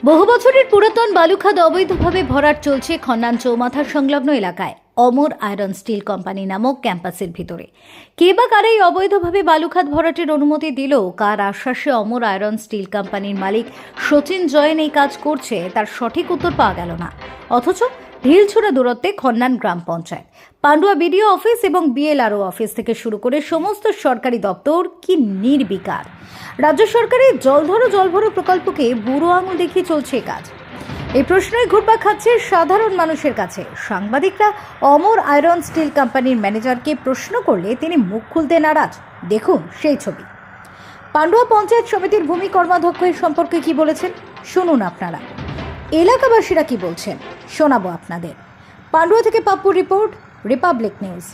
বহু বছরের পুরাতন বালুখাদ অবৈধভাবে ভরাট চলছে খন্নান চৌমাথা সংলগ্ন এলাকায় অমর আয়রন স্টিল কোম্পানি নামক ক্যাম্পাসের ভিতরে। কে বা কারা এই অবৈধভাবে বালুখাদ ভরাটের অনুমতি দিল, কার আশ্বাসে অমর আয়রন স্টিল কোম্পানির মালিক সচিন জৈন এই কাজ করছে, তার সঠিক উত্তর পাওয়া গেল না। অথচ ঢিলছুড়া দূরত্বে খন্নান গ্রাম পঞ্চায়েত, পান্ডুয়া বিডিও অফিস এবং বিএলআরও অফিস থেকে শুরু করে সমস্ত সরকারি দপ্তর কি নির্বিকার। রাজ্য সরকারের জলভরো প্রকল্পকে বুড়ো আঙুল দেখিয়ে চলছে কাজ। এই প্রশ্নই ঘুরপাক খাচ্ছে সাধারণ মানুষের কাছে। সাংবাদিকরা অমর আয়রন স্টিল কোম্পানির ম্যানেজারকে প্রশ্ন করলে তিনি মুখ খুলতে নারাজ। দেখুন সেই ছবি। পান্ডুয়া পঞ্চায়েত সমিতির ভূমি কর্মাধ্যক্ষ এর সম্পর্কে কি বলেছেন শুনুন আপনারা। এলাকাবাসীরা কি বলছেন শোনাবো আপনাদের। পান্ডুয়া থেকে পাপ্পু রিপোর্ট, রিপাবলিক নিউজ।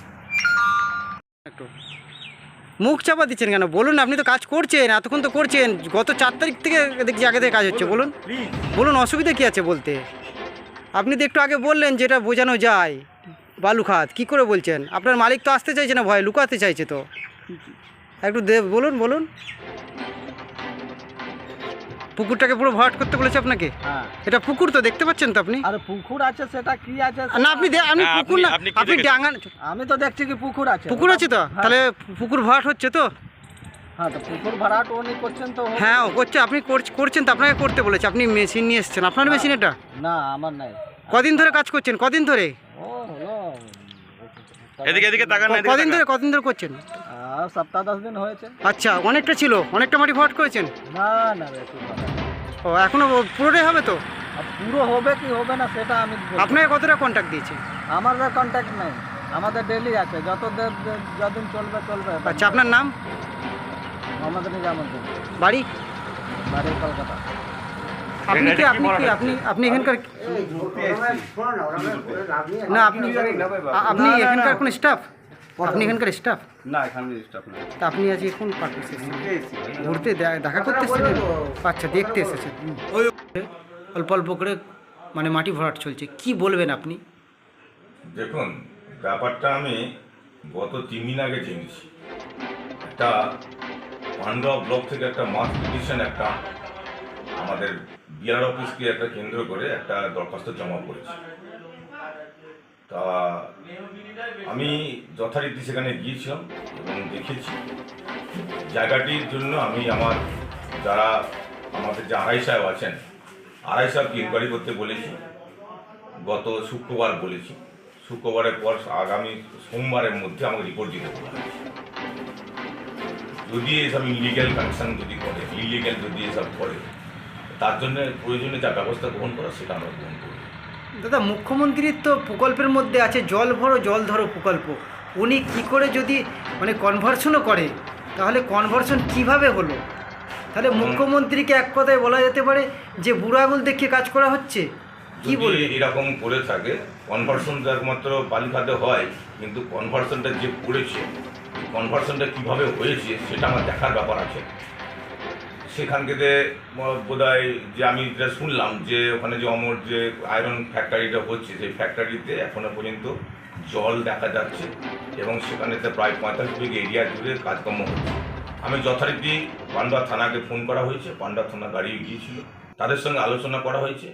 মুখ চাপা দিচ্ছেন কেন? বলুন, আপনি তো কাজ করছেন, এতক্ষণ তো করছেন। গত 4 তারিখ থেকে দেখছি আগে থেকে কাজ হচ্ছে। বলুন বলুন, অসুবিধা কী আছে বলতে? আপনি তো একটু আগে বললেন যেটা বোঝানো যায় বালুখাদ, কী করে বলছেন? আপনার মালিক তো আসতে চাইছে না, ভয় লুকাতে চাইছে। তো একটু বলুন বলুন। পুকুরটাকে পুরো ভরাট করতে বলেছে আপনাকে? হ্যাঁ, এটা পুকুর তো দেখতে পাচ্ছেন তো আপনি? আরে পুকুর আছে, সেটা কি আছে? না আপনি পুকুর না, আপনি ডাঙা। আমি তো দেখছি কি পুকুর আছে। পুকুর আছে তো, তাহলে পুকুর ভরাট হচ্ছে তো? হ্যাঁ, তো পুকুর ভরাট উনি করছেন তো? হ্যাঁ ও করছে, আপনি করছেন তো, আপনাকে করতে বলেছে। আপনি মেশিন নিয়ে এসেছেন, আপনার মেশিন এটা? না, আমার নাই। কদিন ধরে কাজ করছেন? কদিন ধরে? ও হলো এদিকে তাকান না, কদিন ধরে করছেন? সপ্তাহ 10 দিন হয়েছে। আচ্ছা, অনেকটা ছিল, অনেকটা মাটি ভরাট করেছেন? না না রে, একটু ভরাট। ও এখনো পুরোটাই হবে তো? আর পুরো হবে কি হবে না সেটা আমি বলবো। আপনাকে কতটা কন্ট্যাক্ট দিয়েছে? আমাদের কন্ট্যাক্ট নাই, আমাদের ডেলি আছে, যতদিন চলবে। আচ্ছা, আপনার নাম? আমাদের নিজামুদ্দিন, বাড়ি? বাড়ি কলকাতা। আপনি কি আপনি এখানকার না, আপনি এখানকার কোন স্টাফ? আপনি এখানকার স্টাফ? না, এখানে স্টাফ না। তা আপনি আজ এখন পারপাস এসেছেন? ঘুরতে দেখা করতে এসেছেন? আচ্ছা, দেখতে এসেছেন। অল্প অল্প করে মানে মাটি ভরাট চলছে, কি বলবেন আপনি? দেখুন, ব্যাপারটা আমি গত 3 দিন আগে জেনেছি। একটা পান্ডুয়া ব্লক থেকে একটা মাস পিটিশন একটা আমাদের বিআর অফিসকে একটা কেন্দ্র করে একটা দরখাস্ত জমা করেছি। তা আমি যথারীতি সেখানে গিয়েছিলাম এবং দেখেছি জায়গাটির জন্য আমি যারা আমাদের যে আড়াই সাহেব আছেন, আড়াই সাহেবকে ইনকোয়ারি করতে বলেছি। গত শুক্রবার বলেছি, শুক্রবারের পর আগামী সোমবারের মধ্যে আমাকে রিপোর্ট দিতে বলা হয়েছে। যদি এসব ইলিগ্যাল কানেকশান যদি করে, ইলিগ্যাল যদি এসব করে, তার জন্য প্রয়োজনে যা ব্যবস্থা গ্রহণ করা সেটা আমরা গ্রহণ করব। দাদা, মুখ্যমন্ত্রীর তো প্রকল্পের মধ্যে আছে জল ধরো প্রকল্প। উনি কি করে যদি মানে কনভার্সনও করে, তাহলে কনভার্সন কিভাবে হলো? তাহলে মুখ্যমন্ত্রীকে এক কথায় বলা যেতে পারে যে বুড়ো আঙুল দেখিয়ে কাজ করা হচ্ছে। কি বলবে? এরকম করে থাকে, কনভার্সন তো একমাত্র বালিখাতে হয়, কিন্তু কনভার্সনটা যে করেছে, কনভার্সনটা কীভাবে হয়েছে সেটা আমার দেখার ব্যাপার আছে। সেখান থেকে বোধহয় যে আমি যেটা শুনলাম যে ওখানে যে অমর যে আয়রন ফ্যাক্টরিটা হচ্ছে, সেই ফ্যাক্টরিতে এখনও পর্যন্ত জল দেখা যাচ্ছে এবং সেখানেতে প্রায় 45 বিঘে এরিয়া জুড়ে কাজকর্ম হচ্ছে। আমি যথারীতি পান্ডুয়া থানাকে ফোন করা হয়েছে, পান্ডুয়া থানা গাড়ি গিয়েছিল, তাদের সঙ্গে আলোচনা করা হয়েছে।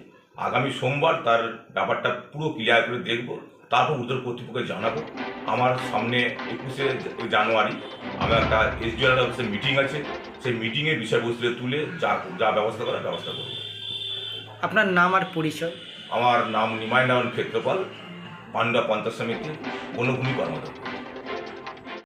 আগামী সোমবার তার ব্যাপারটা পুরো ক্লিয়ার করে দেখব, তারপর উত্তর কর্তৃপক্ষকে জানাবো। আমার সামনে 21শে জানুয়ারি আমার একটা এসডিআর অফিসের মিটিং আছে, সেই মিটিংয়ের বিষয়বস্তু তুলে যা ব্যবস্থা করার ব্যবস্থা করব। আপনার নাম আর পরিচয়? আমার নাম নিমাই নারায়ণ ক্ষেত্রপাল, পান্ডুয়া পঞ্চায়েত সমিতির বনভূমি কর্মকর্তা।